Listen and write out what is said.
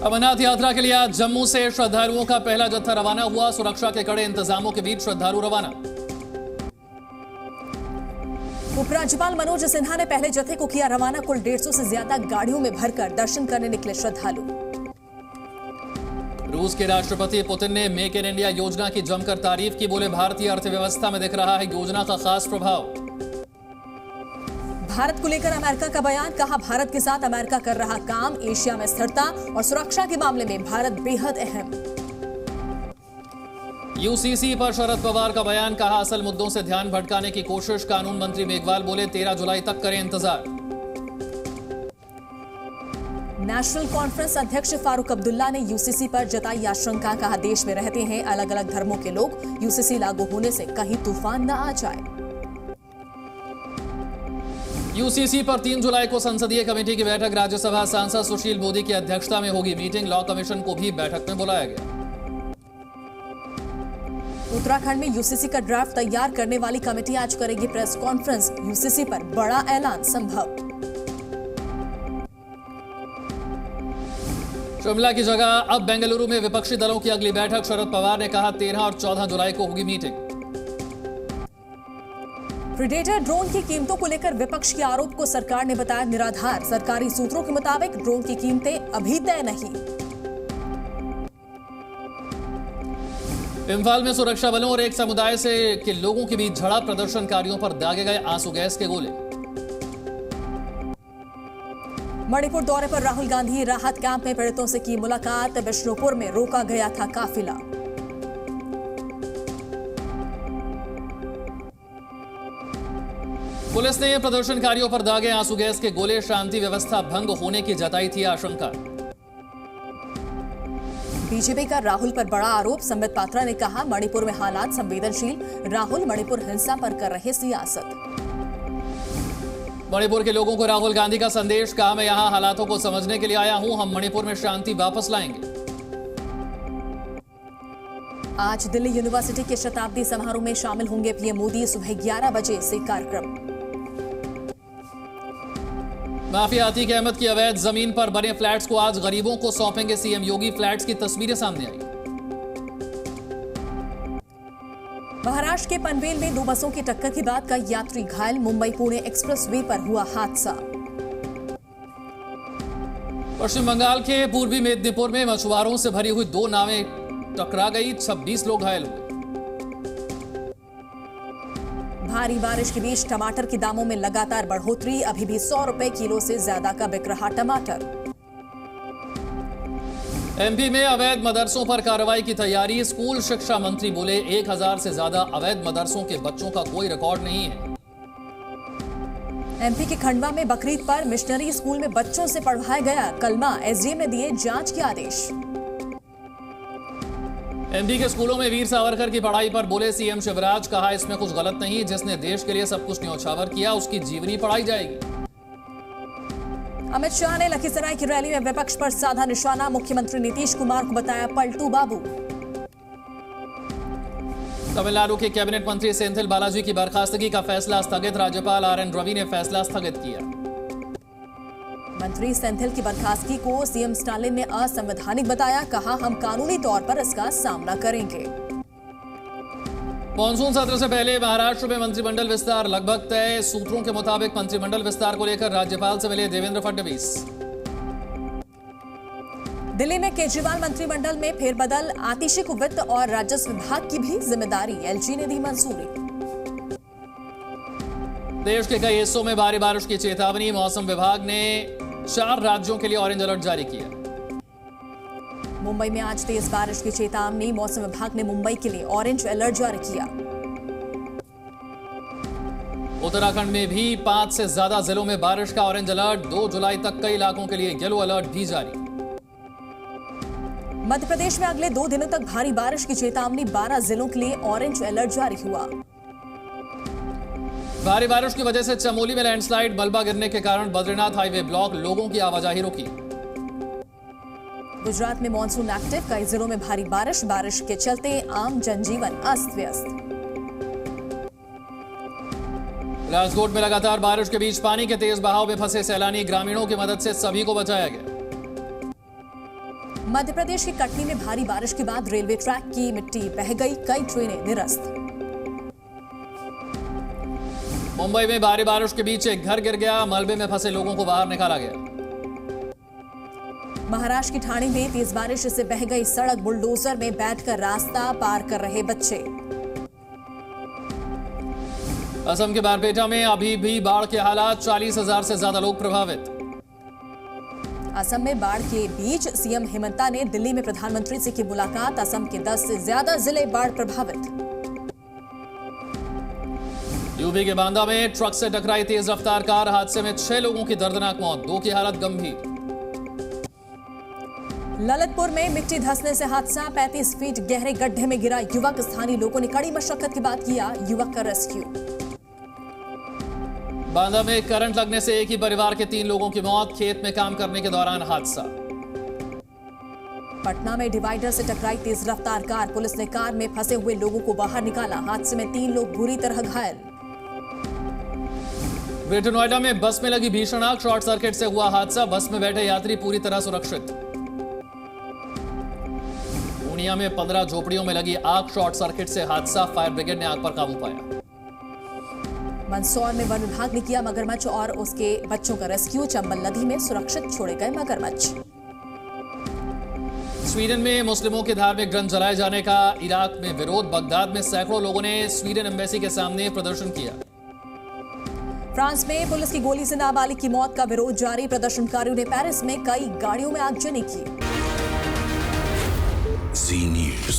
अमरनाथ यात्रा के लिए आज जम्मू से श्रद्धालुओं का पहला जत्था रवाना हुआ। सुरक्षा के कड़े इंतजामों के बीच श्रद्धालु रवाना। उपराज्यपाल मनोज सिन्हा ने पहले जत्थे को किया रवाना। कुल 150 से ज्यादा गाड़ियों में भरकर दर्शन करने निकले श्रद्धालु। रूस के राष्ट्रपति पुतिन ने मेक इन इंडिया योजना की जमकर तारीफ की। बोले भारतीय अर्थव्यवस्था में दिख रहा है योजना का खास प्रभाव। भारत को लेकर अमेरिका का बयान, कहा भारत के साथ अमेरिका कर रहा काम, एशिया में स्थिरता और सुरक्षा के मामले में भारत बेहद अहम। यूसीसी पर शरद पवार का बयान, कहा असल मुद्दों से ध्यान भटकाने की कोशिश। कानून मंत्री मेघवाल बोले 13 जुलाई तक करें इंतजार। नेशनल कॉन्फ्रेंस अध्यक्ष फारूक अब्दुल्ला ने यूसीसी पर जताई आशंका, कहा देश में रहते हैं अलग अलग धर्मों के लोग, यूसीसी लागू होने से कहीं तूफान न आ जाए। यूसीसी पर 3 जुलाई को संसदीय कमेटी की बैठक, राज्यसभा सांसद सुशील मोदी की अध्यक्षता में होगी मीटिंग। लॉ कमीशन को भी बैठक में बुलाया गया। उत्तराखंड में यूसीसी का ड्राफ्ट तैयार करने वाली कमेटी आज करेगी प्रेस कॉन्फ्रेंस। यूसीसी पर बड़ा ऐलान संभव। शिमला की जगह अब बेंगलुरु में विपक्षी दलों की अगली बैठक। शरद पवार ने कहा 13 और 14 जुलाई को होगी मीटिंग। प्रीडेटर ड्रोन की कीमतों को लेकर विपक्ष के आरोप को सरकार ने बताया निराधार। सरकारी सूत्रों के मुताबिक ड्रोन की कीमतें अभी तय नहीं। इम्फाल में सुरक्षा बलों और एक समुदाय से के लोगों के बीच झड़प, प्रदर्शनकारियों पर दागे गए आंसू गैस के गोले। मणिपुर दौरे पर राहुल गांधी, राहत कैंप में पीड़ितों से की मुलाकात। बिष्णुपुर में रोका गया था काफिला। पुलिस ने प्रदर्शनकारियों पर दागे आंसू गैस के गोले। शांति व्यवस्था भंग होने की जताई थी आशंका। बीजेपी का राहुल पर बड़ा आरोप, संबित पात्रा ने कहा मणिपुर में हालात संवेदनशील। राहुल मणिपुर हिंसा पर कर रहे सियासत। मणिपुर के लोगों को राहुल गांधी का संदेश, कहा मैं यहां हालातों को समझने के लिए आया हूं, हम मणिपुर में शांति वापस लाएंगे। आज दिल्ली यूनिवर्सिटी के शताब्दी समारोह में शामिल होंगे पीएम मोदी। सुबह 11 बजे से कार्यक्रम। माफिया अतीक अहमद की अवैध जमीन पर बने फ्लैट्स को आज गरीबों को सौंपेंगे सीएम योगी। फ्लैट्स की तस्वीरें सामने आई। महाराष्ट्र के पनवेल में 2 बसों की टक्कर के बाद कई यात्री घायल। मुंबई पुणे एक्सप्रेस वे पर हुआ हादसा। पश्चिम बंगाल के पूर्वी मेदिनीपुर में मछुआरों से भरी हुई 2 नावें टकरा गई। 26 लोग घायल हुए। भारी बारिश के बीच टमाटर के दामों में लगातार बढ़ोतरी। अभी भी 100 रुपए किलो से ज्यादा का बिक रहा टमाटर। एमपी में अवैध मदरसों पर कार्रवाई की तैयारी। स्कूल शिक्षा मंत्री बोले 1000 से ज्यादा अवैध मदरसों के बच्चों का कोई रिकॉर्ड नहीं है। एमपी के खंडवा में बकरीद पर मिशनरी स्कूल में बच्चों से पढ़वाया गया कलमा। एसडीएम ने दिए जांच के आदेश। एमपी के स्कूलों में वीर सावरकर की पढ़ाई पर बोले सीएम शिवराज, कहा इसमें कुछ गलत नहीं। जिसने देश के लिए सब कुछ न्यौछावर किया उसकी जीवनी पढ़ाई जाएगी। अमित शाह ने लखीसराय की रैली में विपक्ष पर साधा निशाना। मुख्यमंत्री नीतीश कुमार को बताया पलटू बाबू। तमिलनाडु के कैबिनेट मंत्री सेंथिल बालाजी की बर्खास्तगी का फैसला स्थगित। राज्यपाल आरएन रवि ने फैसला स्थगित किया। मंत्री सेंथिल की बर्खास्तगी को सीएम स्टालिन ने असंवैधानिक बताया। कहा हम कानूनी तौर पर इसका सामना करेंगे। मॉनसून सत्र से पहले महाराष्ट्र में मंत्रिमंडल विस्तार लगभग तय। सूत्रों के मुताबिक मंत्रिमंडल विस्तार को लेकर राज्यपाल से मिले देवेंद्र फडणवीस। दिल्ली में केजरीवाल मंत्रिमंडल में फेरबदल। आतिशी को वित्त और राजस्व विभाग की भी जिम्मेदारी। एलजी ने दी मंजूरी। देश के कई हिस्सों में भारी बारिश की चेतावनी। मौसम विभाग ने 4 राज्यों के लिए ऑरेंज अलर्ट जारी किया। मुंबई में आज तेज बारिश की चेतावनी। मौसम विभाग ने मुंबई के लिए ऑरेंज अलर्ट जारी किया। उत्तराखंड में भी 5 से ज्यादा जिलों में बारिश का ऑरेंज अलर्ट। 2 जुलाई तक कई इलाकों के लिए येलो अलर्ट भी जारी। मध्य प्रदेश में अगले 2 दिनों तक भारी बारिश की चेतावनी। 12 जिलों के लिए ऑरेंज अलर्ट जारी हुआ। भारी बारिश की वजह से चमोली में लैंडस्लाइड। मलबा गिरने के कारण बद्रीनाथ हाईवे ब्लॉक। लोगों की आवाजाही रुकी। गुजरात में मॉनसून एक्टिव। कई जिलों में भारी बारिश के चलते आम जनजीवन अस्त व्यस्त। राजकोट में लगातार बारिश के बीच पानी के तेज बहाव में फंसे सैलानी। ग्रामीणों की मदद से सभी को बचाया गया। मध्य प्रदेश के कटनी में भारी बारिश के बाद रेलवे ट्रैक की मिट्टी बह गई, कई ट्रेनें निरस्त। मुंबई में भारी बारिश के बीच एक घर गिर गया, मलबे में फंसे लोगों को बाहर निकाला गया। महाराष्ट्र की ठाणे में तेज बारिश से बह गई सड़क, बुलडोजर में बैठकर रास्ता पार कर रहे बच्चे। असम के बारपेटा में अभी भी बाढ़ के हालात, 40,000 से ज्यादा लोग प्रभावित। असम में बाढ़ के बीच सीएम हेमंता ने दिल्ली में प्रधानमंत्री से की मुलाकात, असम के 10 से ज्यादा जिले बाढ़ प्रभावित। यूपी के बांदा में ट्रक से टकराई तेज रफ्तार कार, हादसे में 6 लोगों की दर्दनाक मौत, 2 की हालत गंभीर। ललितपुर में मिट्टी धंसने से हादसा, 35 फीट गहरे गड्ढे में गिरा युवक, स्थानीय लोगों ने कड़ी मशक्कत के बाद किया युवक का रेस्क्यू। बांदा में करंट लगने से एक ही परिवार के 3 लोगों की मौत, खेत में काम करने के दौरान हादसा। पटना में डिवाइडर से टकराई तेज रफ्तार कार, पुलिस ने कार में फंसे हुए लोगों को बाहर निकाला, हादसे में 3 लोग बुरी तरह घायल। ग्रेटर नोएडा में बस में लगी भीषण आग, शॉर्ट सर्किट से हुआ हादसा, बस में बैठे यात्री पूरी तरह सुरक्षित। पूर्णिया में 15 झोपड़ियों में लगी आग, शॉर्ट सर्किट से हादसा, फायर ब्रिगेड ने आग पर काबू पाया। मंदसौर में वन विभाग ने किया मगरमच्छ और उसके बच्चों का रेस्क्यू, चंबल नदी में सुरक्षित छोड़े गए मगरमच्छ। स्वीडन में मुस्लिमों के धार्मिक ग्रंथ जलाए जाने का इराक में विरोध, बगदाद में सैकड़ों लोगों ने स्वीडन एम्बेसी के सामने प्रदर्शन किया। फ्रांस में पुलिस की गोली से नाबालिग की मौत का विरोध जारी, प्रदर्शनकारियों ने पेरिस में कई गाड़ियों में आगजनी की। Zee News।